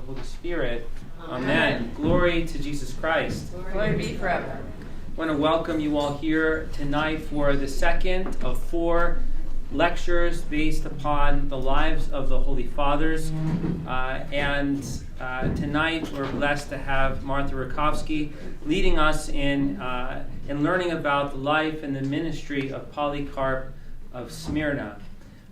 Holy Spirit. Amen. Glory to Jesus Christ. Glory be forever. I want to welcome you all here tonight for the second of 4 lectures based upon the lives of the Holy Fathers. Tonight we're blessed to have Martha Rakovsky leading us in learning about the life and the ministry of Polycarp of Smyrna.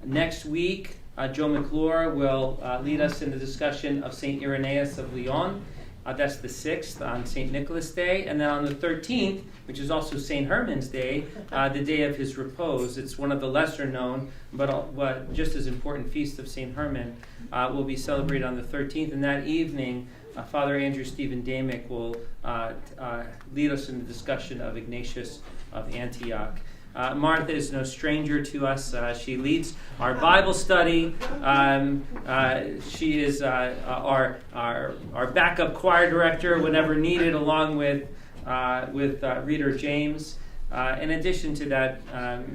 Next week, Joe McClure will lead us in the discussion of St. Irenaeus of Lyon. That's the 6th on St. Nicholas Day. And then on the 13th, which is also St. Herman's Day, the day of his repose. It's one of the lesser known, but just as important feast of St. Herman will be celebrated on the 13th. And that evening, Father Andrew Stephen Damick will lead us in the discussion of Ignatius of Antioch. Martha is no stranger to us. She leads our Bible study. She is our backup choir director whenever needed, along with Reader James. In addition to that,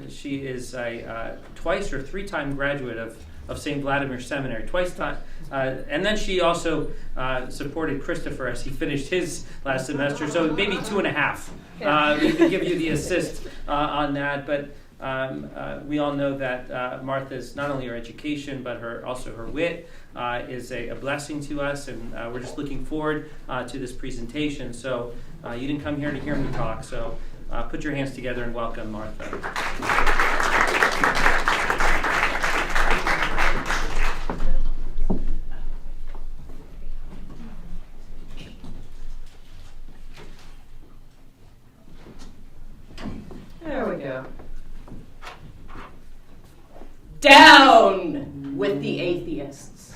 she is a twice or 3-time graduate of St. Vladimir Seminary. And then she also supported Christopher as he finished his last semester, so maybe 2.5. We can give you the assist on that, but we all know that Martha's not only her education, but also her wit is a blessing to us, and we're just looking forward to this presentation. So you didn't come here to hear me talk, so put your hands together and welcome Martha. There we go. Down with the atheists.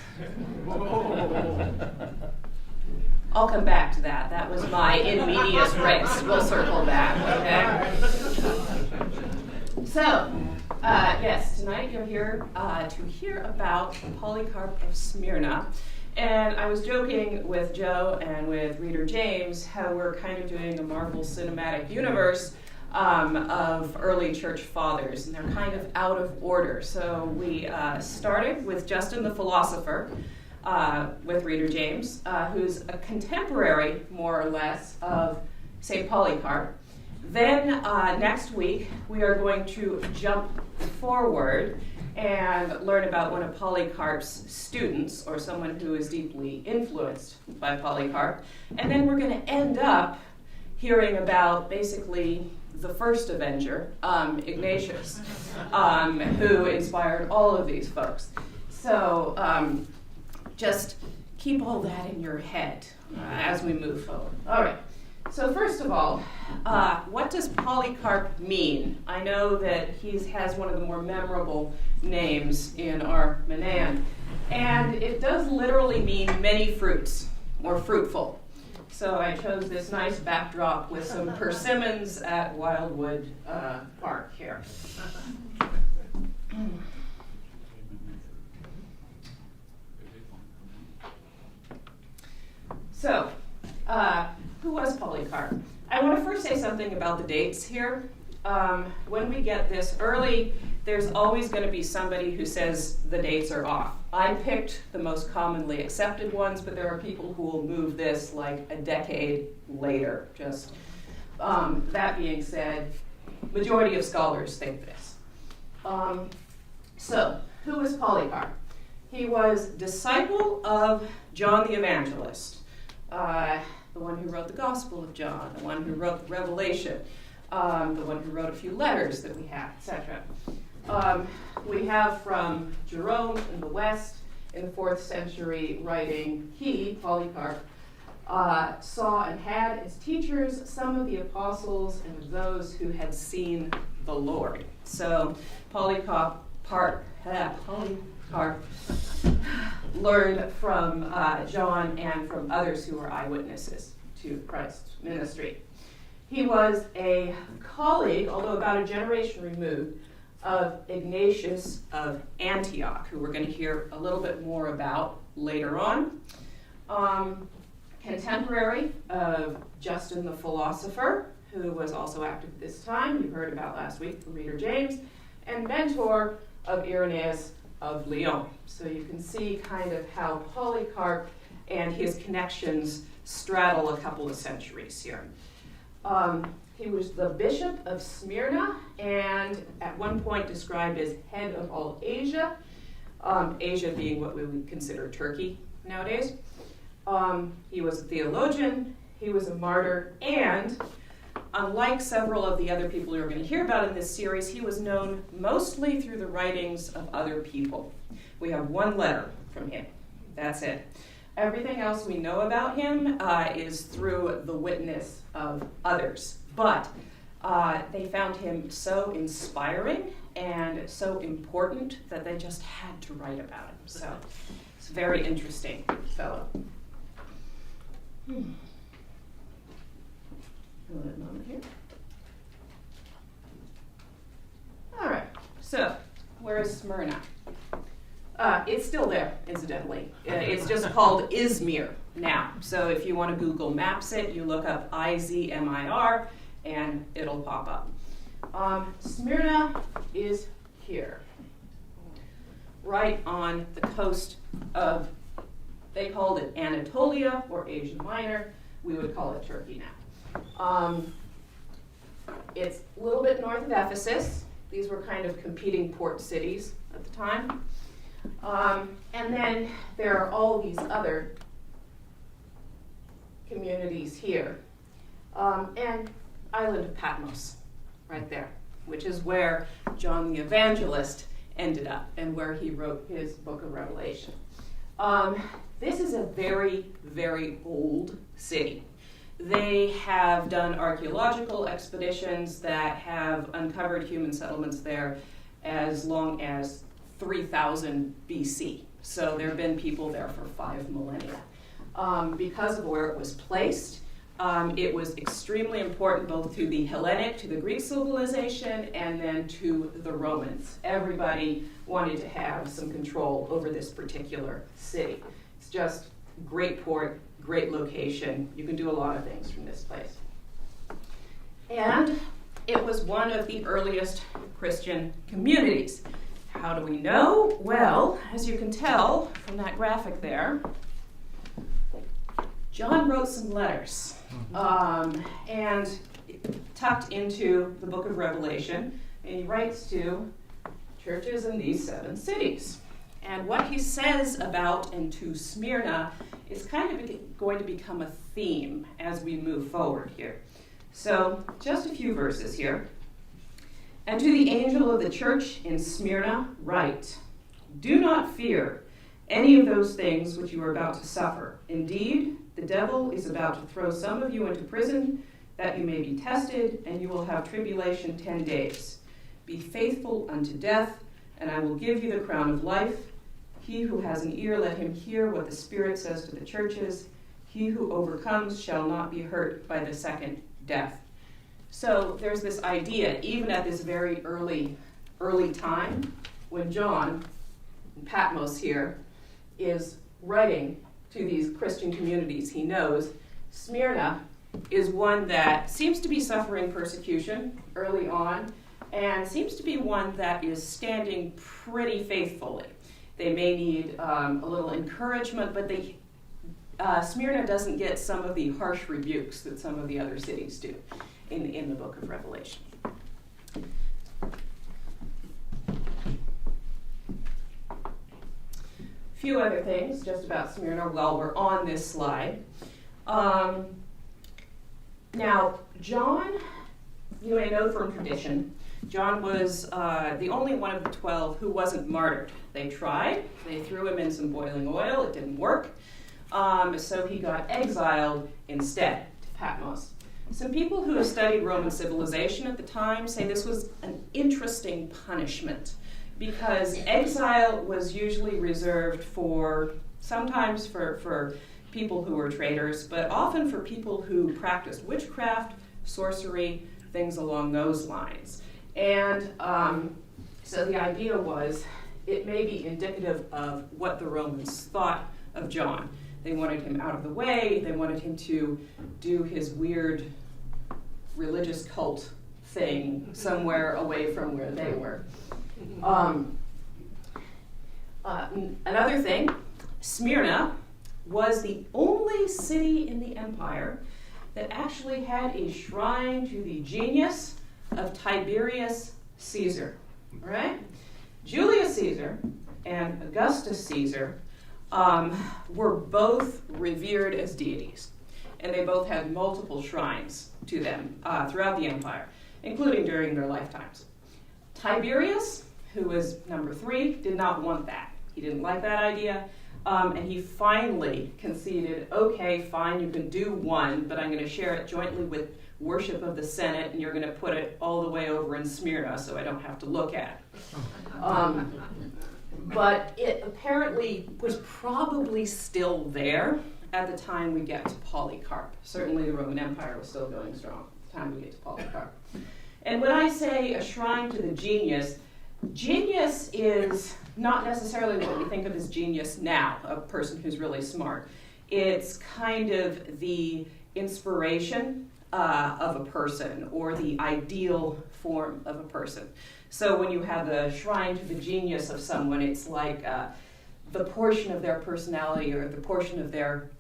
I'll come back to that. That was my in medias res. We'll circle back, okay? So, yes, tonight you're here to hear about Polycarp of Smyrna. And I was joking with Joe and with Reader James how we're kind of doing a Marvel Cinematic Universe of early church fathers, and they're kind of out of order. So we started with Justin the Philosopher, with Reader James, who's a contemporary, more or less, of St. Polycarp. Then next week, we are going to jump forward and learn about one of Polycarp's students, or someone who is deeply influenced by Polycarp. And then we're going to end up hearing about basically the first Avenger, Ignatius, who inspired all of these folks. So just keep all that in your head as we move forward. All right. So first of all, what does Polycarp mean? I know that he has one of the more memorable names in our Manan, and it does literally mean many fruits, or fruitful. So I chose this nice backdrop with some persimmons at Wildwood Park here. So, who was Polycarp? I want to first say something about the dates here. When we get this early, there's always going to be somebody who says the dates are off. I picked the most commonly accepted ones, but there are people who will move this like a decade later. Just that being said, majority of scholars think this. So, who was Polycarp? He was disciple of John the Evangelist, the one who wrote the Gospel of John, the one who wrote the Revelation, the one who wrote a few letters that we have, etc. We have from Jerome in the West in the 4th century writing, he, Polycarp, saw and had as teachers some of the apostles and those who had seen the Lord. So Polycarp learned from John and from others who were eyewitnesses to Christ's ministry. He was a colleague, although about a generation removed, of Ignatius of Antioch, who we're going to hear a little bit more about later on. Contemporary of Justin the Philosopher, who was also active at this time, you heard about last week from Reader James, and mentor of Irenaeus of Lyon. So you can see kind of how Polycarp and his connections straddle a couple of centuries here. He was the bishop of Smyrna, and at one point described as head of all Asia, Asia being what we would consider Turkey nowadays. He was a theologian, he was a martyr, and unlike several of the other people you're going to hear about in this series, he was known mostly through the writings of other people. We have one letter from him. That's it. Everything else we know about him is through the witness of others. But they found him so inspiring and so important that they just had to write about him. So it's a very interesting fellow. A little moment here. All right, so where is Smyrna? It's still there, incidentally. It's just called Izmir now. So if you want to Google Maps it, you look up Izmir, and it'll pop up. Smyrna is here, right on the coast of, they called it Anatolia or Asia Minor. We would call it Turkey now. It's a little bit north of Ephesus. These were kind of competing port cities at the time. And then there are all these other communities here. And island of Patmos, right there, which is where John the Evangelist ended up and where he wrote his book of Revelation. This is a very, very old city. They have done archaeological expeditions that have uncovered human settlements there as long as 3000 BC. So there have been people there for 5 millennia. Because of where it was placed, it was extremely important both to the Hellenic, to the Greek civilization, and then to the Romans. Everybody wanted to have some control over this particular city. It's just great port, great location. You can do a lot of things from this place. And it was one of the earliest Christian communities. How do we know? Well, as you can tell from that graphic there, John wrote some letters and tucked into the book of Revelation, and he writes to churches in these 7 cities. And what he says about and to Smyrna is kind of going to become a theme as we move forward here. So just a few verses here. And to the angel of the church in Smyrna write, do not fear any of those things which you are about to suffer. Indeed, the devil is about to throw some of you into prison, that you may be tested, and you will have tribulation 10 days. Be faithful unto death, and I will give you the crown of life. He who has an ear, let him hear what the Spirit says to the churches. He who overcomes shall not be hurt by the second death. So there's this idea, even at this very early time, when John, in Patmos here, is writing to these Christian communities he knows, Smyrna is one that seems to be suffering persecution early on, and seems to be one that is standing pretty faithfully. They may need a little encouragement, but Smyrna doesn't get some of the harsh rebukes that some of the other cities do in the book of Revelation. A few other things just about Smyrna while we're on this slide. Now, John, you may know from tradition, John was the only one of the 12 who wasn't martyred. They tried. They threw him in some boiling oil. It didn't work. So he got exiled instead to Patmos. Some people who have studied Roman civilization at the time say this was an interesting punishment because exile was usually reserved for, sometimes for people who were traitors, but often for people who practiced witchcraft, sorcery, things along those lines. And so the idea was it may be indicative of what the Romans thought of John. They wanted him out of the way. They wanted him to do his weird religious cult thing somewhere away from where they were. Another thing, Smyrna was the only city in the empire that actually had a shrine to the genius of Tiberius Caesar. All right? Julius Caesar and Augustus Caesar were both revered as deities, and they both had multiple shrines to them throughout the empire, including during their lifetimes. Tiberius, who was number 3, did not want that. He didn't like that idea, and he finally conceded, okay, fine, you can do one, but I'm going to share it jointly with worship of the Senate, and you're going to put it all the way over in Smyrna so I don't have to look at it. But it apparently was probably still there at the time we get to Polycarp. Certainly the Roman Empire was still going strong at the time we get to Polycarp. And when I say a shrine to the genius, genius is not necessarily what we think of as genius now, a person who's really smart. It's kind of the inspiration of a person or the ideal form of a person. So when you have a shrine to the genius of someone, it's like the portion of their personality or the portion of their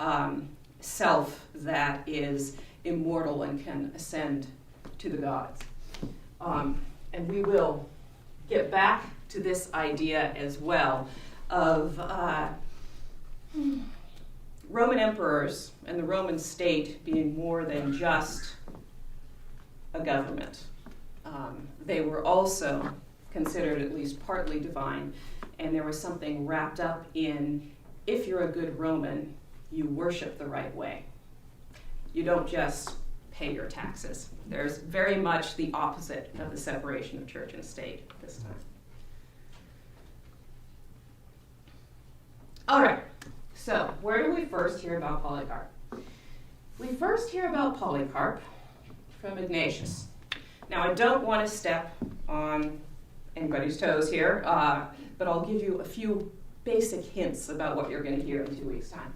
self that is immortal and can ascend to the gods. And we will get back to this idea as well of Roman emperors and the Roman state being more than just a government. They were also considered at least partly divine, and there was something wrapped up in, if you're a good Roman, you worship the right way. You don't just pay your taxes. There's very much the opposite of the separation of church and state at this time. All right, so where do we first hear about Polycarp? We first hear about Polycarp from Ignatius. Now, I don't want to step on anybody's toes here, but I'll give you a few basic hints about what you're going to hear in 2 weeks' time,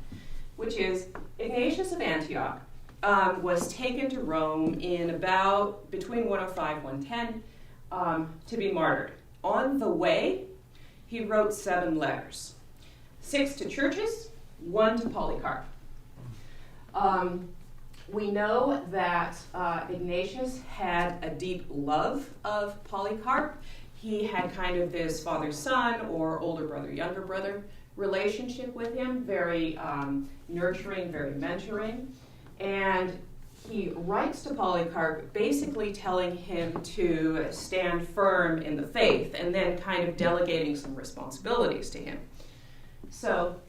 which is Ignatius of Antioch was taken to Rome in about between 105 and 110 to be martyred. On the way, he wrote 7 letters, 6 to churches, 1 to Polycarp. We know that Ignatius had a deep love of Polycarp. He had kind of this father-son or older brother, younger brother relationship with him, very nurturing, very mentoring. And he writes to Polycarp basically telling him to stand firm in the faith and then kind of delegating some responsibilities to him. So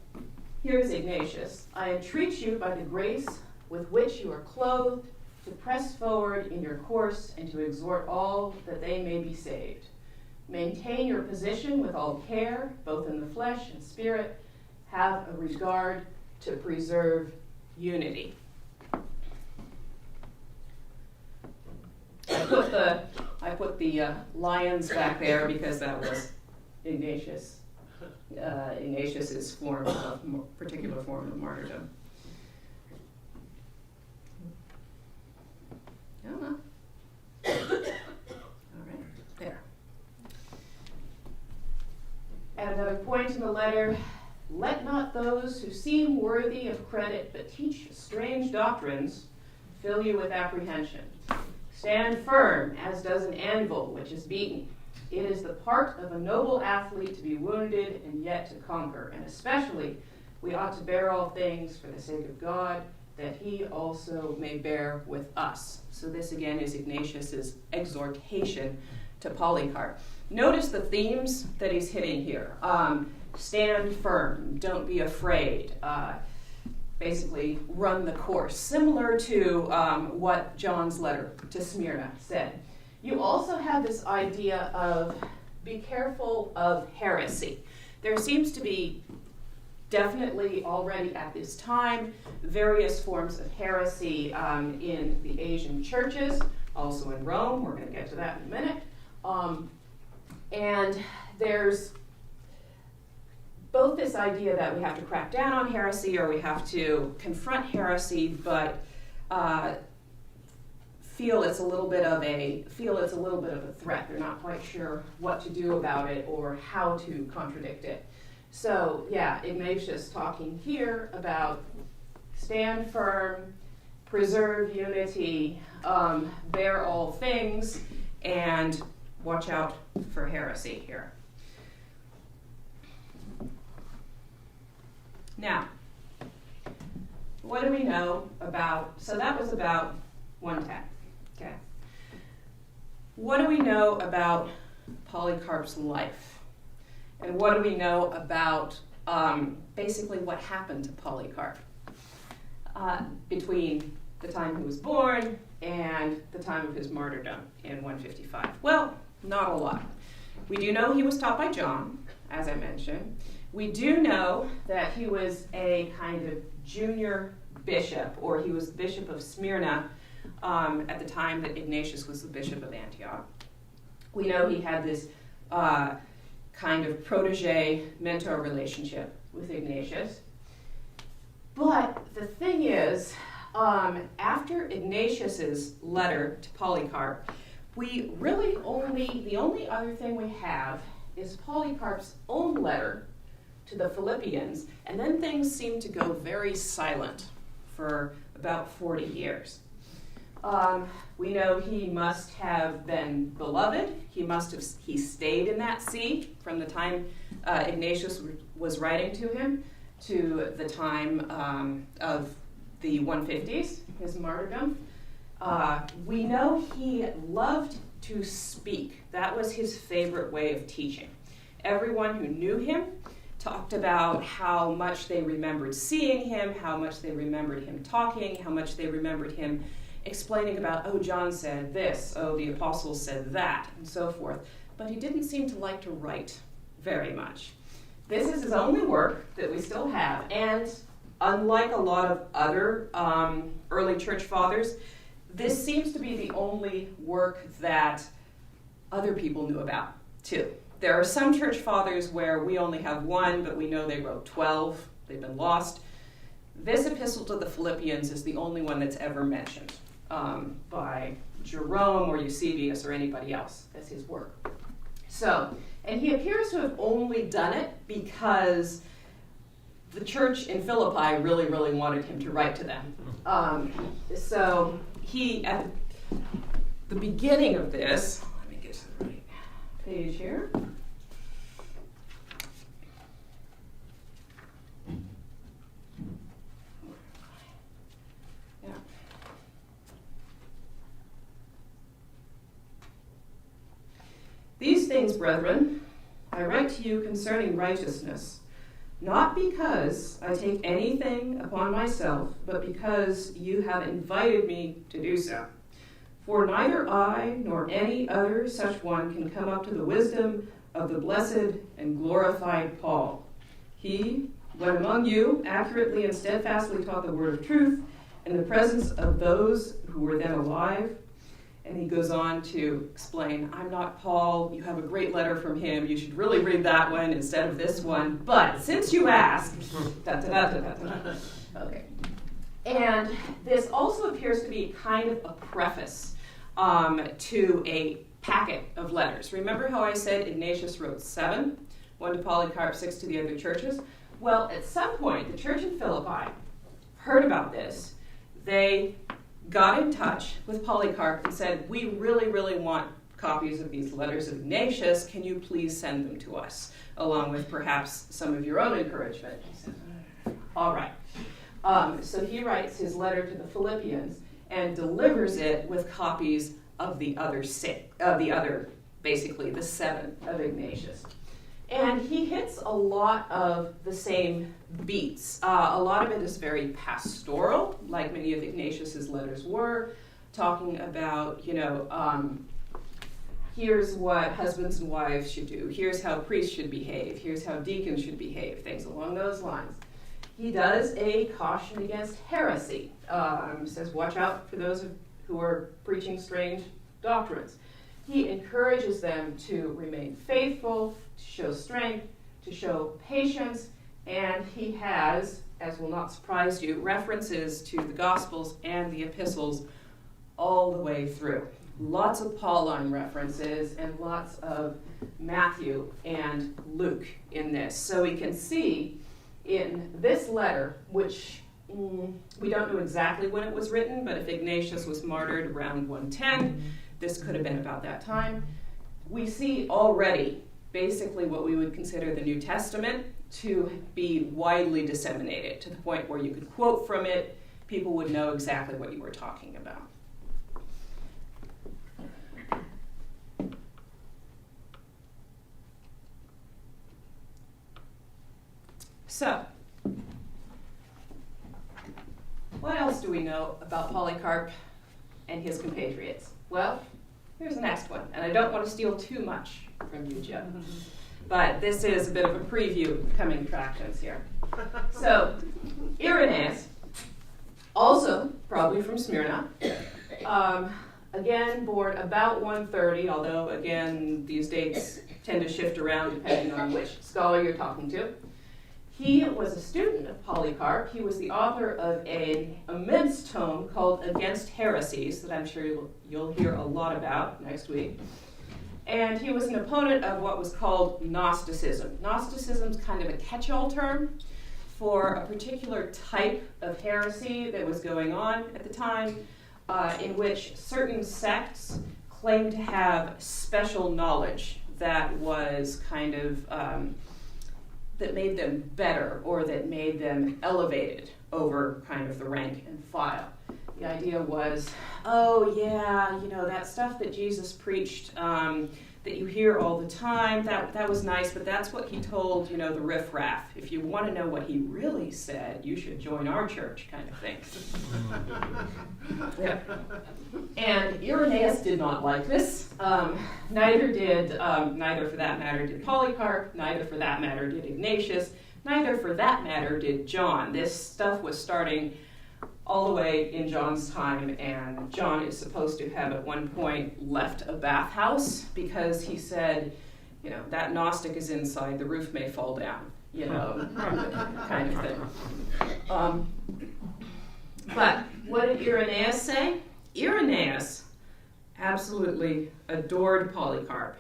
here's Ignatius. I entreat you by the grace with which you are clothed to press forward in your course and to exhort all that they may be saved. Maintain your position with all care, both in the flesh and spirit. Have a regard to preserve unity. I put the lions back there because that was Ignatius. Ignatius's particular form of martyrdom. All right, there. At another point in the letter, let not those who seem worthy of credit but teach strange doctrines fill you with apprehension. Stand firm, as does an anvil which is beaten. It is the part of a noble athlete to be wounded and yet to conquer, and especially we ought to bear all things for the sake of God, that he also may bear with us. So this again is Ignatius's exhortation to Polycarp. Notice the themes that he's hitting here. Stand firm, don't be afraid. Basically, run the course, similar to what John's letter to Smyrna said. You also have this idea of be careful of heresy. There seems to be definitely already at this time various forms of heresy in the Asian churches, also in Rome. We're going to get to that in a minute. And there's both this idea that we have to crack down on heresy or we have to confront heresy, but feel it's a little bit of a threat. They're not quite sure what to do about it or how to contradict it. So, yeah, Ignatius talking here about stand firm, preserve unity, bear all things, and watch out for heresy here. Now, what do we know about, so that was about 110, okay. What do we know about Polycarp's life? And what do we know about basically what happened to Polycarp between the time he was born and the time of his martyrdom in 155? Well, not a lot. We do know he was taught by John, as I mentioned. We do know that he was a kind of junior bishop, or he was bishop of Smyrna at the time that Ignatius was the bishop of Antioch. We know he had this kind of protege-mentor relationship with Ignatius. But the thing is, after Ignatius's letter to Polycarp, we really the only other thing we have is Polycarp's own letter to the Philippians, and then things seem to go very silent for about 40 years. We know he must have been beloved. He stayed in that see from the time Ignatius was writing to him to the time of the 150s, his martyrdom. We know he loved to speak. That was his favorite way of teaching. Everyone who knew him talked about how much they remembered seeing him, how much they remembered him talking, how much they remembered him explaining about, oh, John said this, oh, the apostles said that, and so forth. But he didn't seem to like to write very much. This is his only work that we still have, and unlike a lot of other early church fathers, this seems to be the only work that other people knew about, too. There are some church fathers where we only have one, but we know they wrote 12. They've been lost. This epistle to the Philippians is the only one that's ever mentioned by Jerome or Eusebius or anybody else as his work. So, and he appears to have only done it because the church in Philippi really, really wanted him to write to them. So he, at the beginning of this, let me get to the right page here. Yeah. These things, brethren, I write to you concerning righteousness, not because I take anything upon myself, but because you have invited me to do so. For neither I nor any other such one can come up to the wisdom of the blessed and glorified Paul. He, when among you, accurately and steadfastly taught the word of truth in the presence of those who were then alive. And he goes on to explain, I'm not Paul, you have a great letter from him, you should really read that one instead of this one, but since you asked, okay. And this also appears to be kind of a preface to a packet of letters. Remember how I said Ignatius wrote 7, 1 to Polycarp, 6 to the other churches? Well, at some point, the church in Philippi heard about this. They got in touch with Polycarp and said, we really, really want copies of these letters of Ignatius. Can you please send them to us, along with perhaps some of your own encouragement? He said, all right. So he writes his letter to the Philippians and delivers it with copies of the other basically the 7 of Ignatius. And he hits a lot of the same beats. A lot of it is very pastoral, like many of Ignatius's letters were, talking about, here's what husbands and wives should do, here's how priests should behave, here's how deacons should behave, things along those lines. He does a caution against heresy. Says, watch out for those who are preaching strange doctrines. He encourages them to remain faithful, to show strength, to show patience, and he has, as will not surprise you, references to the Gospels and the epistles all the way through. lots of Pauline references and lots of Matthew and Luke in this. So we can see in this letter, which we don't know exactly when it was written, but if Ignatius was martyred around 110, this could have been about that time. We see already basically what we would consider the New Testament to be widely disseminated to the point where you could quote from it, people would know exactly what you were talking about. So, what else do we know about Polycarp and his compatriots? Well, here's the next one, and I don't want to steal too much from you, Joe, but this is a bit of a preview of coming attractions here. So, Irenaeus, also probably from Smyrna, again born about 130, although again these dates tend to shift around depending on which scholar you're talking to. He was a student of Polycarp. He was the author of an immense tome called Against Heresies that I'm sure you'll hear a lot about next week. And he was an opponent of what was called Gnosticism. Gnosticism is kind of a catch-all term for a particular type of heresy that was going on at the time, in which certain sects claimed to have special knowledge that was kind of that made them better or that made them elevated over kind of the rank and file. The idea was, oh yeah, you know, that stuff that Jesus preached that you hear all the time, that was nice, but that's what he told, you know, the riffraff. If you want to know what he really said, you should join our church, kind of thing. Yeah. And Irenaeus did not like this. Neither for that matter did Polycarp, neither for that matter did Ignatius, neither for that matter did John. This stuff was starting all the way in John's time, and John is supposed to have at one point left a bathhouse because he said, you know, that Gnostic is inside, the roof may fall down, you know, kind of thing. But what did Irenaeus say? Irenaeus absolutely adored Polycarp.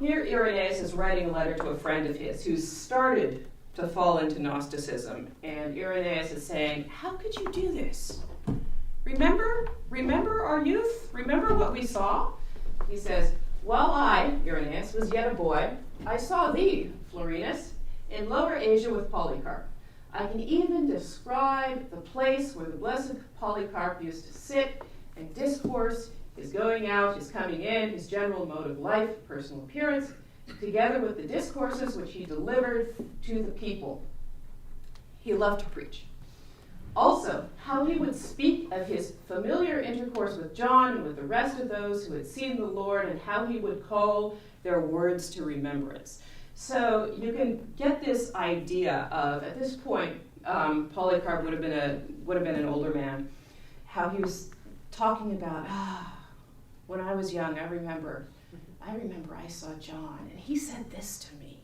Here Irenaeus is writing a letter to a friend of his who started to fall into Gnosticism. And Irenaeus is saying, how could you do this? Remember our youth? Remember what we saw? He says, while I, Irenaeus, was yet a boy, I saw thee, Florinus, in Lower Asia with Polycarp. I can even describe the place where the blessed Polycarp used to sit and discourse, his going out, his coming in, his general mode of life, personal appearance, together with the discourses which he delivered to the people. He loved to preach. Also, how he would speak of his familiar intercourse with John and with the rest of those who had seen the Lord, and how he would call their words to remembrance. So you can get this idea of, at this point, Polycarp would have been an older man, how he was talking about, when I was young, I remember I saw John, and he said this to me.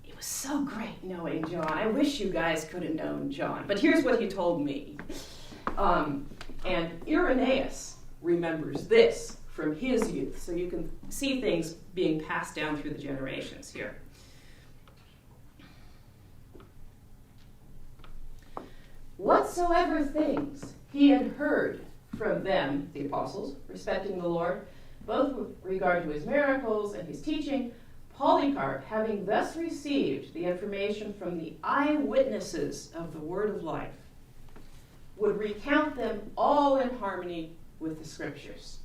It was so great knowing John. I wish you guys could have known John. But here's what he told me. And Irenaeus remembers this from his youth. So you can see things being passed down through the generations here. Whatsoever things he had heard from them, the apostles, respecting the Lord, both with regard to his miracles and his teaching, Polycarp, having thus received the information from the eyewitnesses of the word of life, would recount them all in harmony with the scriptures.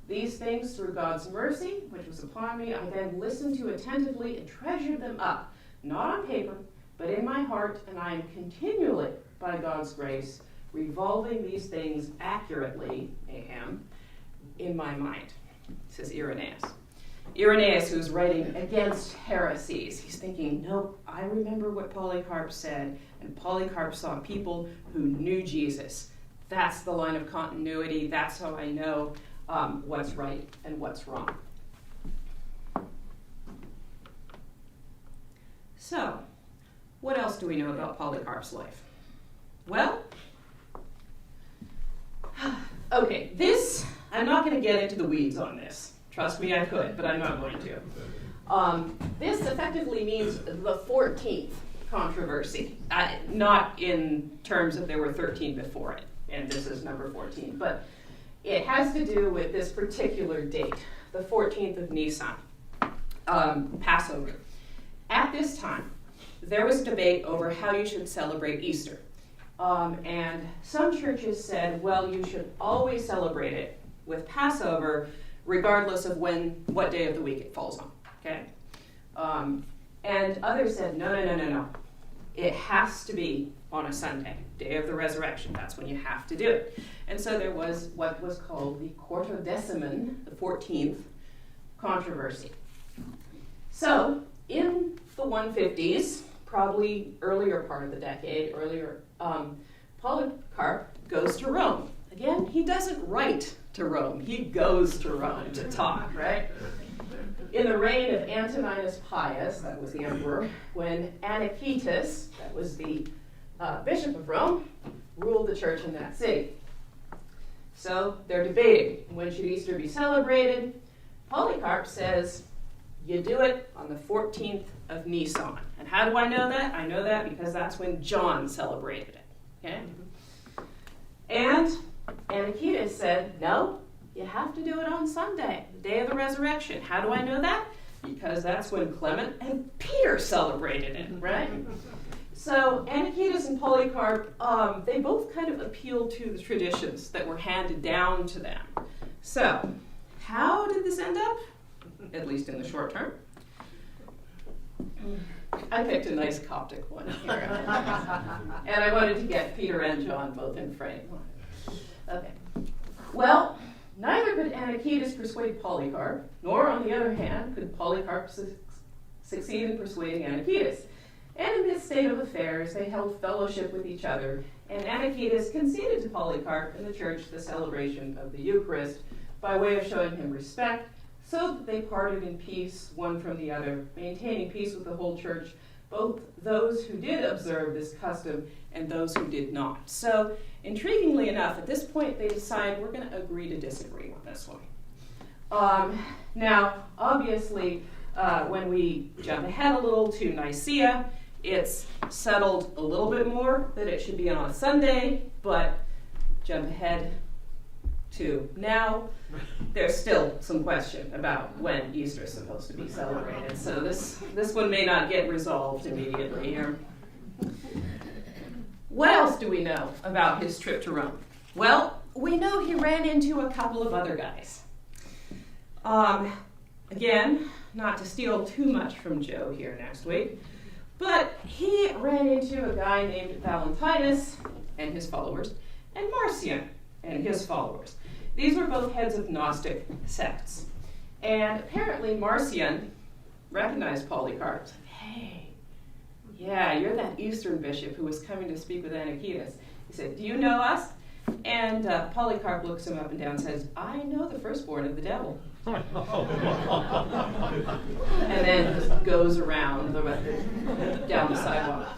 These things, through God's mercy, which was upon me, I then listened to attentively and treasured them up, not on paper, but in my heart, and I am continually, by God's grace, revolving these things accurately, in my mind, says Irenaeus. Irenaeus, who's writing against heresies, he's thinking, nope, I remember what Polycarp said, and Polycarp saw people who knew Jesus. That's the line of continuity. That's how I know what's right and what's wrong. So, what else do we know about Polycarp's life? Well, Okay, I'm not going to get into the weeds on this. Trust me, I could, but I'm not going to. This effectively means the 14th controversy, not in terms of there were 13 before it, and this is number 14, but it has to do with this particular date, the 14th of Nisan, Passover. At this time, there was debate over how you should celebrate Easter. And some churches said, well, you should always celebrate it with Passover, regardless of what day of the week it falls on, okay? And others said, no. It has to be on a Sunday, day of the resurrection. That's when you have to do it. And so there was what was called the Quartodeciman, the 14th controversy. So in the 150s, probably earlier part of the decade, Polycarp goes to Rome. Again, he doesn't write to Rome. He goes to Rome to talk, right? In the reign of Antoninus Pius, that was the emperor, when Anicetus, that was the bishop of Rome, ruled the church in that city. So they're debating, when should Easter be celebrated? Polycarp says, you do it on the 14th of Nisan. And how do I know that? I know that because that's when John celebrated it. Okay? And Anicetus said, no, you have to do it on Sunday, the day of the resurrection. How do I know that? Because that's when Clement and Peter celebrated it, right? So Anicetus and Polycarp, they both kind of appealed to the traditions that were handed down to them. So how did this end up? At least in the short term. I picked a nice Coptic one here. And I wanted to get Peter and John both in frame. Okay. Well, neither could Anicetus persuade Polycarp, nor, on the other hand, could Polycarp succeed in persuading Anicetus. And in this state of affairs, they held fellowship with each other, and Anicetus conceded to Polycarp and the church the celebration of the Eucharist by way of showing him respect, so that they parted in peace, one from the other, maintaining peace with the whole church, both those who did observe this custom and those who did not. So, intriguingly enough, at this point they decide we're going to agree to disagree on this one. Now, obviously, when we jump ahead a little to Nicaea, it's settled a little bit more that it should be on a Sunday, but jump ahead to now, there's still some question about when Easter is supposed to be celebrated. So this one may not get resolved immediately here. What else do we know about his trip to Rome? Well, we know he ran into a couple of other guys. Again, not to steal too much from Joe here next week, but he ran into a guy named Valentinus and his followers, and Marcion and his followers. These were both heads of Gnostic sects. And apparently Marcion recognized Polycarp. Like, hey, yeah, you're that Eastern bishop who was coming to speak with Anicetus. He said, do you know us? And Polycarp looks him up and down and says, I know the firstborn of the devil. And then just goes around down the sidewalk.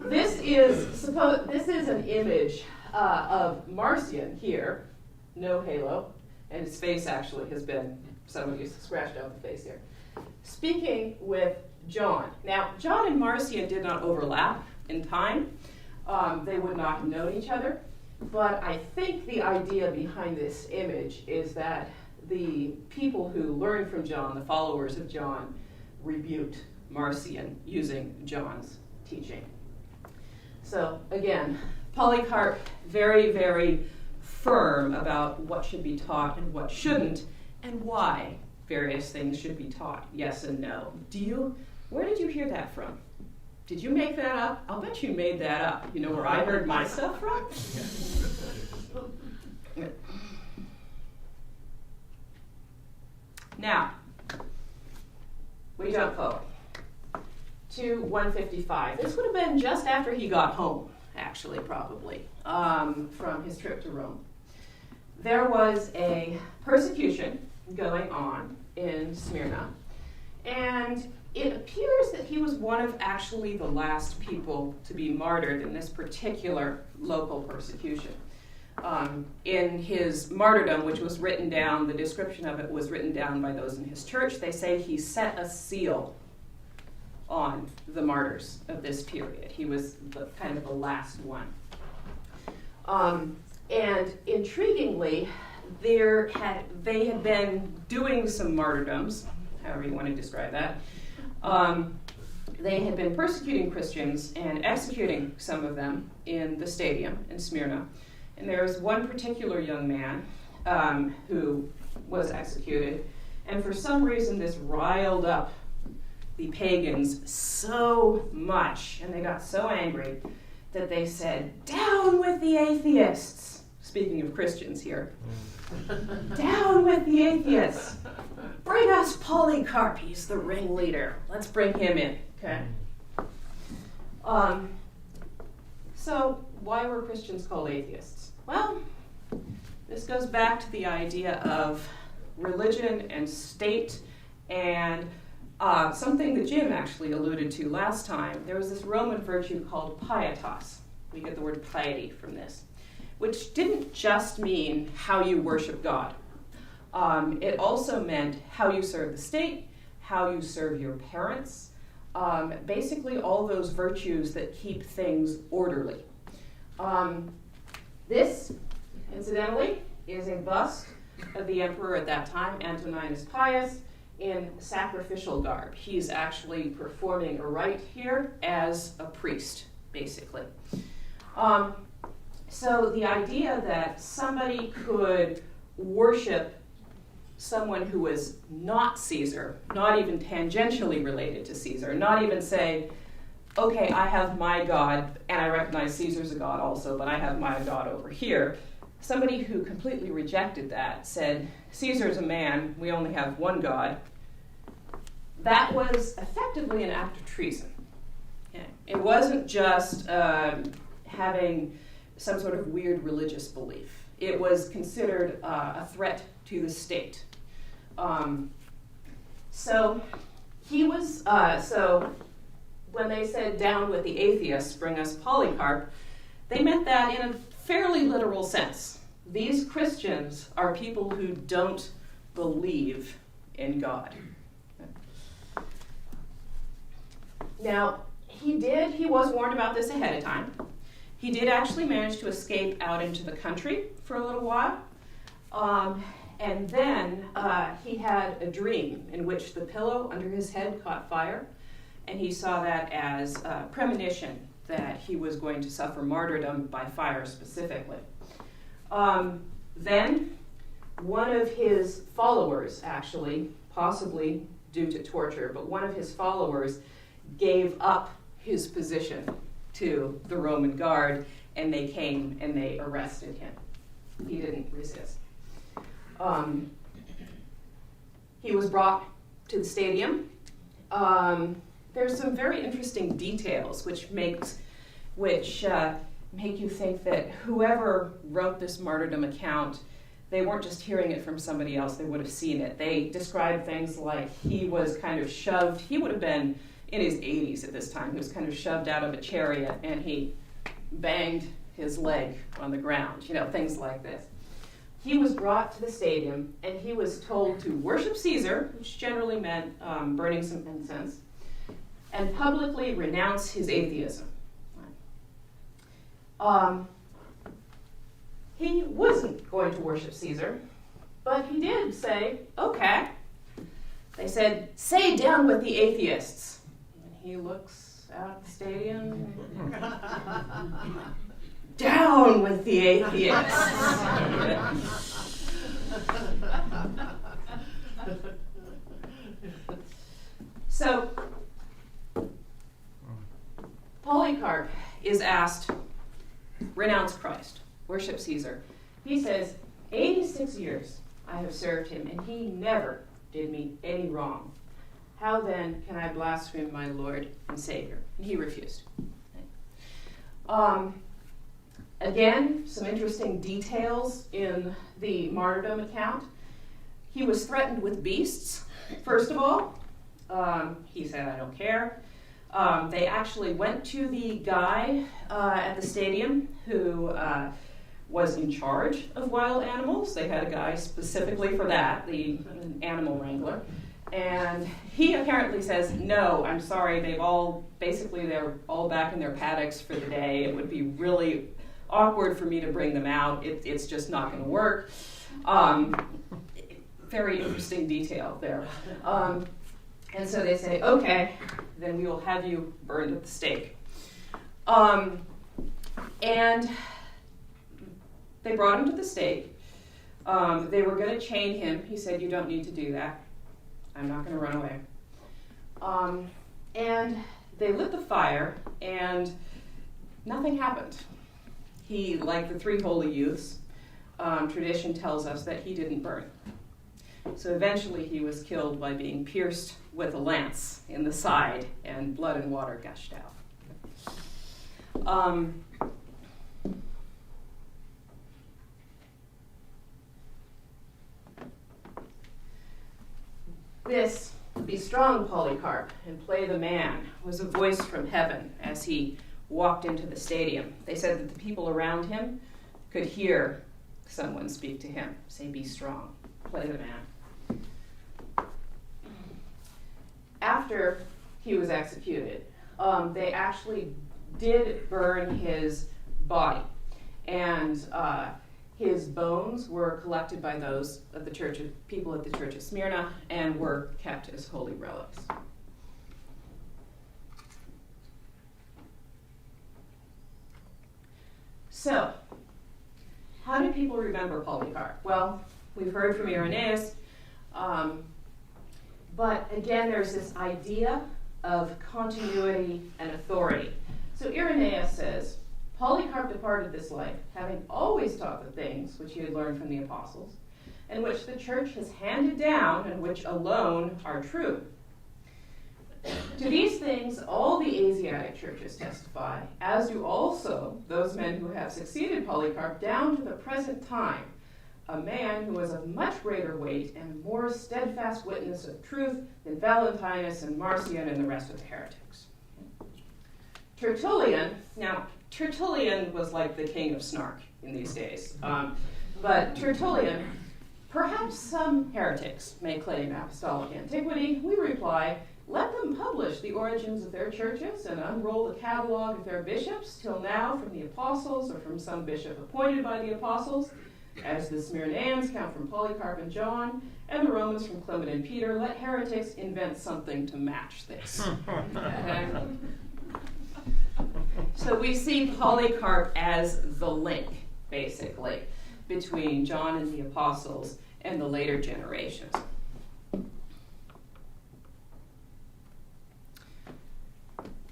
This is an image of Marcion here. No halo, and his face actually has been, somebody scratched out the face here, speaking with John. Now, John and Marcion did not overlap in time. They would not have known each other, but I think the idea behind this image is that the people who learned from John, the followers of John, rebuked Marcion using John's teaching. So, again, Polycarp, very, very firm about what should be taught and what shouldn't, and why various things should be taught, yes and no. Where did you hear that from? Did you make that up? I'll bet you made that up. You know where I heard my stuff from? Now, we jump forward to 155. This would have been just after he got home, actually, probably, from his trip to Rome. There was a persecution going on in Smyrna, and it appears that he was one of actually the last people to be martyred in this particular local persecution. In his martyrdom, which was written down, the description of it was written down by those in his church. They say he set a seal on the martyrs of this period. He was kind of the last one. And intriguingly, they had been doing some martyrdoms, however you want to describe that. They had been persecuting Christians and executing some of them in the stadium in Smyrna. And there was one particular young man who was executed, and for some reason this riled up the pagans so much, and they got so angry that they said, "Down with the atheists!" Speaking of Christians here. "Down with the atheists! Bring us Polycarp, he's the ringleader. Let's bring him in." Okay. So why were Christians called atheists? Well, this goes back to the idea of religion and state, and something that Jim actually alluded to last time. There was this Roman virtue called pietas. We get the word piety from this, which didn't just mean how you worship God. It also meant how you serve the state, how you serve your parents, basically all those virtues that keep things orderly. This, incidentally, is a bust of the emperor at that time, Antoninus Pius, in sacrificial garb. He's actually performing a rite here as a priest, basically. So the idea that somebody could worship someone who was not Caesar, not even tangentially related to Caesar, not even say, okay, I have my God, and I recognize Caesar's a god also, but I have my God over here. Somebody who completely rejected that, said, Caesar's a man, we only have one God. That was effectively an act of treason. Okay. It wasn't just having some sort of weird religious belief. It was considered a threat to the state. So when they said down with the atheists, bring us Polycarp, they meant that in a fairly literal sense. These Christians are people who don't believe in God. Now, he was warned about this ahead of time. He did actually manage to escape out into the country for a little while. And then he had a dream in which the pillow under his head caught fire, and he saw that as a premonition that he was going to suffer martyrdom by fire specifically. Then one of his followers, actually, possibly due to torture, but one of his followers gave up his position to the Roman guard, and they came and they arrested him. He didn't resist. He was brought to the stadium. There's some very interesting details which make you think that whoever wrote this martyrdom account, they weren't just hearing it from somebody else, they would have seen it. They described things like he was kind of shoved, he would have been in his 80s at this time, he was kind of shoved out of a chariot and he banged his leg on the ground, things like this. He was brought to the stadium and he was told to worship Caesar, which generally meant burning some incense, and publicly renounce his atheism. He wasn't going to worship Caesar, but he did say, okay. They said, say down with the atheists. And he looks out at the stadium. Down with the atheists. So, Polycarp is asked, renounce Christ, worship Caesar. He says, 86 years I have served him, and he never did me any wrong. How then can I blaspheme my Lord and Savior? And he refused. Again, some interesting details in the martyrdom account. He was threatened with beasts, first of all. He said, I don't care. They actually went to the guy at the stadium who was in charge of wild animals. They had a guy specifically for that, the animal wrangler. And he apparently says, no, I'm sorry, they're all back in their paddocks for the day. It would be really awkward for me to bring them out. It's just not going to work. Very interesting detail there. And so they say, okay, then we will have you burned at the stake. And they brought him to the stake. They were going to chain him. He said, you don't need to do that. I'm not going to run away. And they lit the fire, and nothing happened. He, like the three holy youths, tradition tells us that he didn't burn. So eventually he was killed by being pierced with a lance in the side, and blood and water gushed out. This, be strong, Polycarp, and play the man, was a voice from heaven as he walked into the stadium. They said that the people around him could hear someone speak to him, say, be strong, play the man. After he was executed, they actually did burn his body, and his bones were collected by those of the people at the Church of Smyrna and were kept as holy relics. So, how do people remember Polycarp? Well, we've heard from Irenaeus, but again, there's this idea of continuity and authority. So Irenaeus says, Polycarp departed this life, having always taught the things which he had learned from the apostles, and which the church has handed down, and which alone are true. To these things all the Asiatic churches testify, as do also those men who have succeeded Polycarp down to the present time, a man who was of much greater weight and more steadfast witness of truth than Valentinus and Marcion and the rest of the heretics. Tertullian, now Tertullian was like the king of snark in these days, but Tertullian, perhaps some heretics may claim apostolic antiquity. We reply, let them publish the origins of their churches and unroll the catalog of their bishops till now from the apostles or from some bishop appointed by the apostles, as the Smyrnaeans count from Polycarp and John, and the Romans from Clement and Peter. Let heretics invent something to match this. Okay? So we see Polycarp as the link, basically, between John and the apostles and the later generations.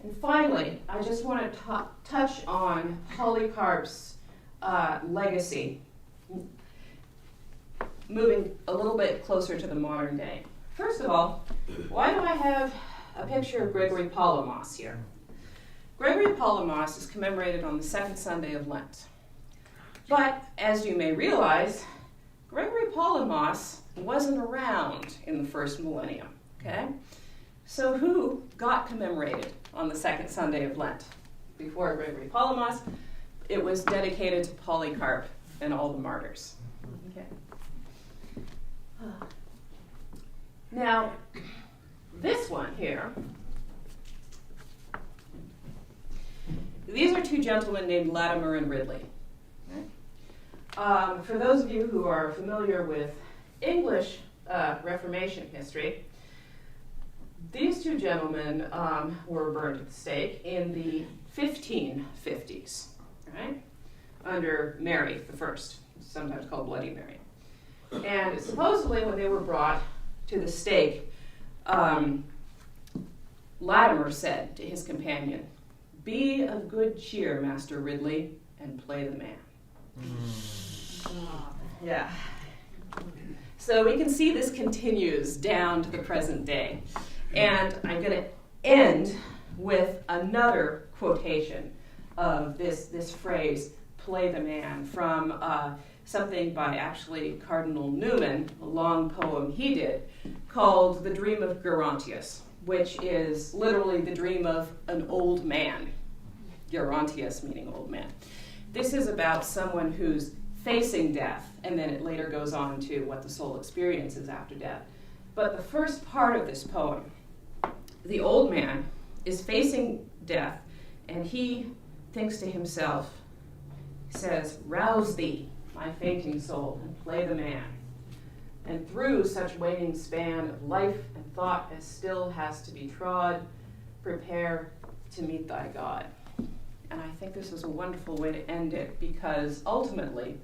And finally, I just want to touch on Polycarp's legacy, moving a little bit closer to the modern day. First of all, why do I have a picture of Gregory Palamas here? Gregory Palamas is commemorated on the second Sunday of Lent. But, as you may realize, Gregory Palamas wasn't around in the first millennium, okay? So who got commemorated on the second Sunday of Lent? Before Gregory Palamas, it was dedicated to Polycarp and all the martyrs. Okay. Now, this one here, these are two gentlemen named Latimer and Ridley. Okay. For those of you who are familiar with English Reformation history, these two gentlemen were burned at the stake in the 1550s, right? Under Mary I, sometimes called Bloody Mary. And supposedly when they were brought to the stake, Latimer said to his companion, "Be of good cheer, Master Ridley, and play the man." Yeah. So we can see this continues down to the present day. And I'm going to end with another quotation of this phrase, play the man, from something by actually Cardinal Newman, a long poem he did, called The Dream of Gerontius, which is literally the dream of an old man. Gerontius meaning old man. this is about someone who's facing death, and then it later goes on to what the soul experiences after death. But the first part of this poem, the old man is facing death, and he thinks to himself, says, "Rouse thee, my fainting soul, and play the man. And through such waning span of life and thought as still has to be trod, prepare to meet thy God." And I think this is a wonderful way to end it, because ultimately,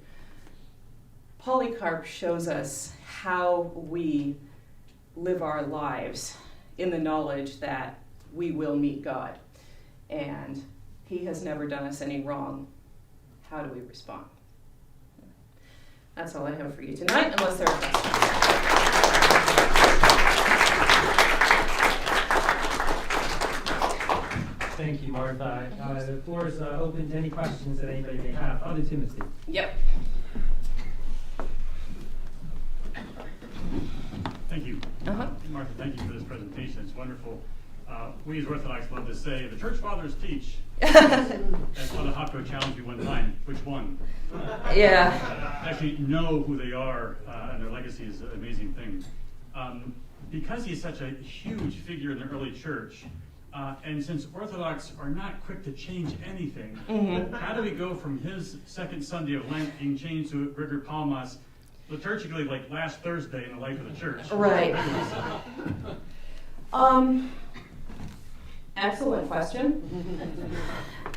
Polycarp shows us how we live our lives in the knowledge that we will meet God. And he has never done us any wrong. How do we respond? That's all I have for you tonight, unless there are questions. Thank you, Martha. The floor is open to any questions that anybody may have. Father Timothy. Yep. Thank you. Uh-huh. Martha, thank you for this presentation. It's wonderful. We as Orthodox love to say, the church fathers teach. That's what a hot dog challenge you one time. Which one? Yeah. Actually know who they are, and their legacy is an amazing thing. Because he's such a huge figure in the early church, and since Orthodox are not quick to change anything, how do we go from his second Sunday of Lent being changed to Gregory Palamas liturgically like last Thursday in the life of the church? Right. Excellent question.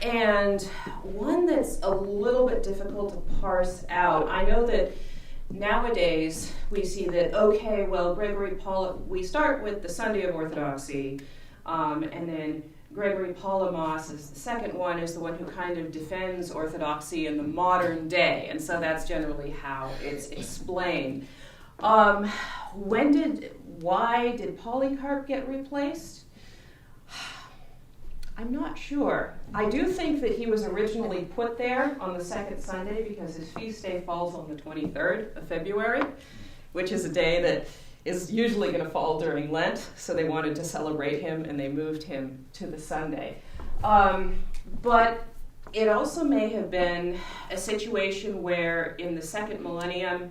And one that's a little bit difficult to parse out. I know that nowadays we see that, okay, well, we start with the Sunday of Orthodoxy, and then Gregory Palamas is the second one, is the one who kind of defends Orthodoxy in the modern day, and so that's generally how it's explained. Why did Polycarp get replaced? I'm not sure. I do think that he was originally put there on the second Sunday because his feast day falls on the 23rd of February, which is a day that is usually going to fall during Lent, so they wanted to celebrate him and they moved him to the Sunday. But it also may have been a situation where in the second millennium,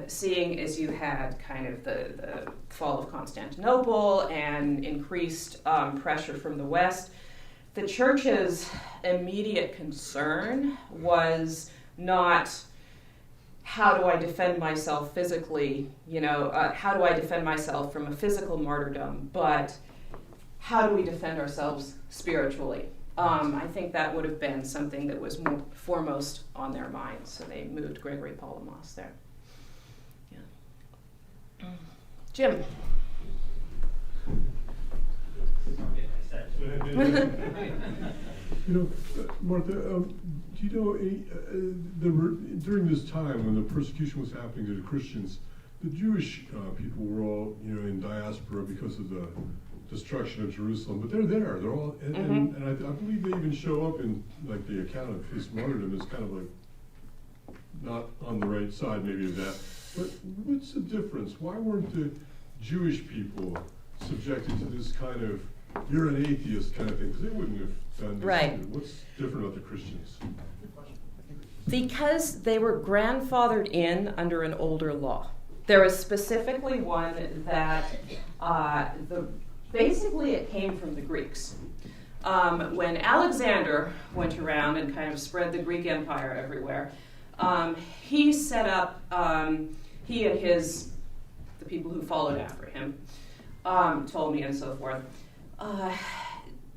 seeing as you had kind of the fall of Constantinople and increased pressure from the West, the church's immediate concern was not how do I defend myself physically, how do I defend myself from a physical martyrdom, but how do we defend ourselves spiritually? I think that would have been something that was more foremost on their minds, so they moved Gregory Palamas there. Yeah. Jim. Martha, do you know during this time when the persecution was happening to the Christians, the Jewish people were all in diaspora because of the destruction of Jerusalem, but they're there. They're all, and I believe they even show up in like the account of his martyrdom as kind of like not on the right side maybe of that. But what's the difference? Why weren't the Jewish people subjected to this kind of "you're an atheist" kind of thing? Because they wouldn't have done this. Right. Either. What's different about the Christians? Because they were grandfathered in under an older law. There was specifically one that basically it came from the Greeks. When Alexander went around and kind of spread the Greek Empire everywhere, he set up, he and the people who followed after him, Ptolemy and so forth,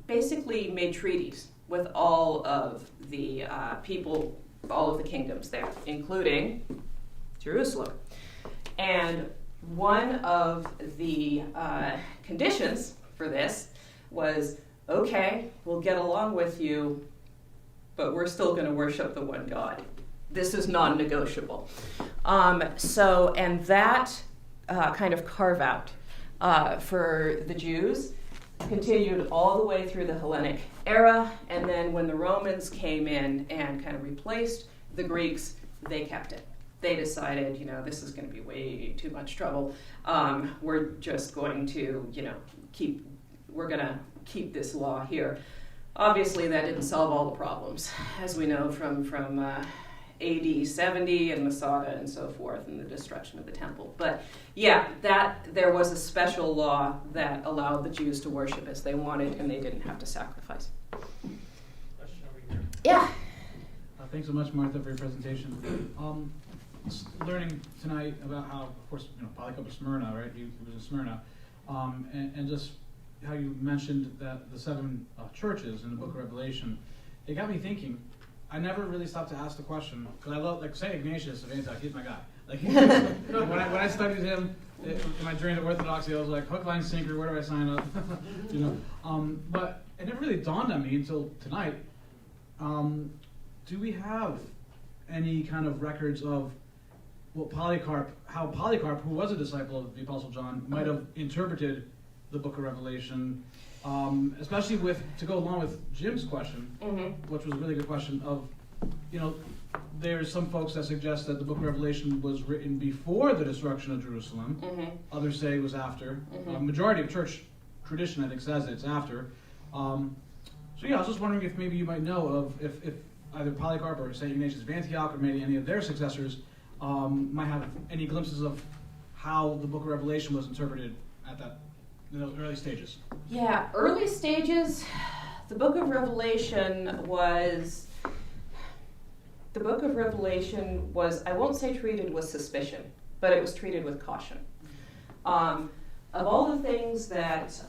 basically made treaties with all of the people, all of the kingdoms there, including Jerusalem. And one of the conditions for this was, okay, we'll get along with you, but we're still going to worship the one God. This is non-negotiable. And that kind of carve out for the Jews continued all the way through the Hellenic era, and then when the Romans came in and kind of replaced the Greeks, they kept it. They decided, this is going to be way too much trouble. We're just going to, keep this law here. Obviously, that didn't solve all the problems, as we know from AD 70 and Masada and so forth, and the destruction of the temple. But yeah, that there was a special law that allowed the Jews to worship as they wanted, and they didn't have to sacrifice. Question over here. Yeah. Thanks so much, Martha, for your presentation. Learning tonight about how, of course, Polycarp of Smyrna, right? He was in Smyrna, and just how you mentioned that the 7 churches in the Book of Revelation. It got me thinking. I never really stopped to ask the question because I love, like, Saint Ignatius of Antioch. He's my guy. Like, when I studied him in my journey to Orthodoxy, I was like, hook, line, sinker. Where do I sign up? But it never really dawned on me until tonight. Do we have any kind of records of how Polycarp, who was a disciple of the Apostle John, might have interpreted the Book of Revelation, especially to go along with Jim's question, which was a really good question of, there's some folks that suggest that the Book of Revelation was written before the destruction of Jerusalem. Others say it was after. Majority of church tradition, I think, says it's after. So yeah, I was just wondering if maybe you might know of if either Polycarp or St. Ignatius of Antioch or maybe any of their successors might have any glimpses of how the Book of Revelation was interpreted at that in those early stages. Yeah, early stages, the Book of Revelation was, I won't say treated with suspicion, but it was treated with caution. Of all the things that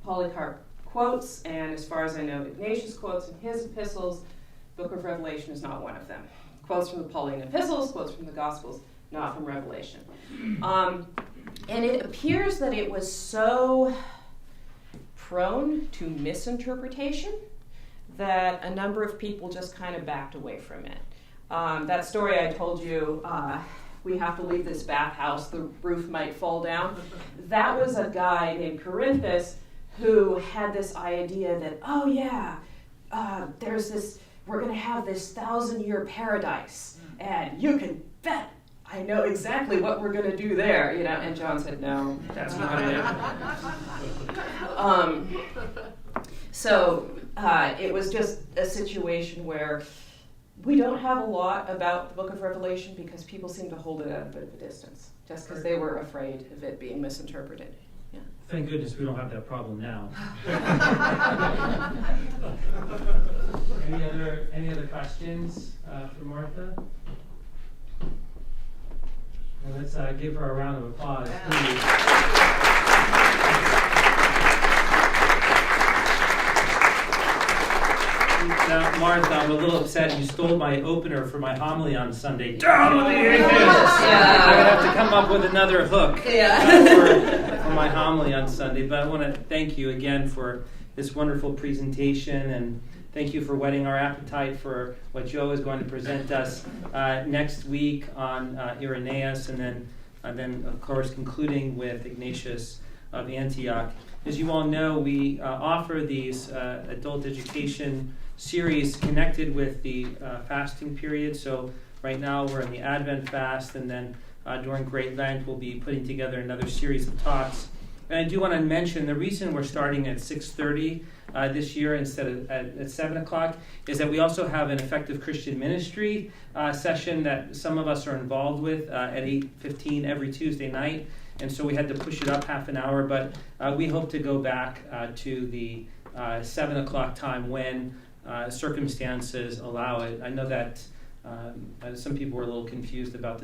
Polycarp quotes, and as far as I know, Ignatius quotes in his epistles, Book of Revelation is not one of them. Quotes from the Pauline epistles, quotes from the Gospels, not from Revelation. And it appears that it was so prone to misinterpretation that a number of people just kind of backed away from it. That story I told you, we have to leave this bathhouse, the roof might fall down. That was a guy named Corinthus who had this idea that, we're going to have this 1,000-year paradise, and you can bet I know exactly what we're going to do there, And John said, no, that's not it. So it was just a situation where we don't have a lot about the Book of Revelation because people seem to hold it at a bit of a distance, just because they were afraid of it being misinterpreted. Yeah. Thank goodness we don't have that problem now. Any other questions for Martha? Well, let's give her a round of applause, please. Now, Martha, I'm a little upset. You stole my opener for my homily on Sunday. Down with the atheists! Yeah. I'm going to have to come up with another hook for my homily on Sunday. But I want to thank you again for this wonderful presentation, and thank you for whetting our appetite for what Joe is going to present us next week on Irenaeus, and then of course concluding with Ignatius of Antioch. As you all know, we offer these adult education series connected with the fasting period. So right now we're in the Advent fast, and then during Great Lent we'll be putting together another series of talks. And I do want to mention the reason we're starting at 6:30 this year instead of at 7 o'clock is that we also have an effective Christian ministry session that some of us are involved with at 8:15 every Tuesday night. And so we had to push it up half an hour, but we hope to go back to the 7 o'clock time when circumstances allow it. I know that some people were a little confused about the